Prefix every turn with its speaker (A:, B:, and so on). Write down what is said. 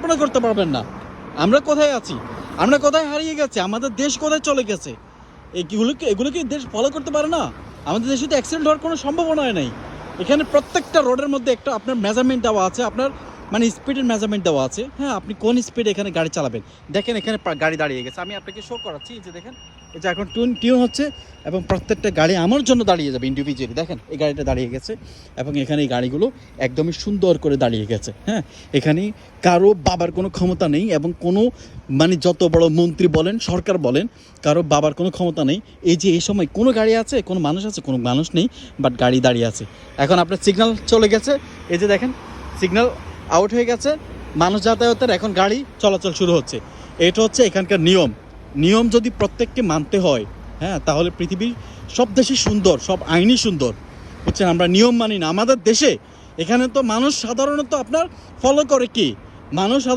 A: কল্পনা করতে পারবেন না আমরা কোথায় আছি, আমরা কোথায় হারিয়ে গেছে, আমাদের দেশ কোথায় চলে গেছে। এগুলোকে দেশ ফলো করতে পারে না। আমাদের দেশে তো অ্যাক্সিডেন্ট হওয়ার কোনো সম্ভাবনাই নেই। এখানে প্রত্যেকটা রোডের মধ্যে একটা আপনার মেজারমেন্ট দেওয়া আছে, আপনার মানে স্পিডের মেজারমেন্ট দেওয়া আছে। হ্যাঁ, আপনি কোন স্পিডে এখানে গাড়ি চালাবেন। দেখেন এখানে গাড়ি দাঁড়িয়ে গেছে, আমি আপনাকে শো করাচ্ছি। এই যে দেখেন, এই যে এখন টিউন হচ্ছে এবং প্রত্যেকটা গাড়ি আমার জন্য দাঁড়িয়ে যাবে ইন্ডিভিজুয়ালি। দেখেন এই গাড়িটা দাঁড়িয়ে গেছে এবং এখানে এই গাড়িগুলো একদমই সুন্দর করে দাঁড়িয়ে গেছে। হ্যাঁ, এখানে কারো বাবার কোনো ক্ষমতা নেই এবং কোনো মানে যত বড় মন্ত্রী বলেন, সরকার বলেন, কারো বাবার কোনো ক্ষমতা নেই। এই যে এই সময় কোনো গাড়ি আছে, কোনো মানুষ আছে, কোনো মানুষ নেই, বাট গাড়ি দাঁড়িয়ে আছে। এখন আপনার সিগন্যাল চলে গেছে, এই যে দেখেন সিগন্যাল আউট হয়ে গেছে, মানুষ যাতায়াতের এখন গাড়ি চলাচল শুরু হচ্ছে। এটা হচ্ছে এখানকার নিয়ম যদি প্রত্যেককে মানতে হয়, হ্যাঁ, তাহলে পৃথিবীর সব দেশই সুন্দর, সব আইনই সুন্দর। বুঝছেন, আমরা নিয়ম মানি না আমাদের দেশে। এখানে তো মানুষ সাধারণত আপনার ফলো করে কি, মানুষ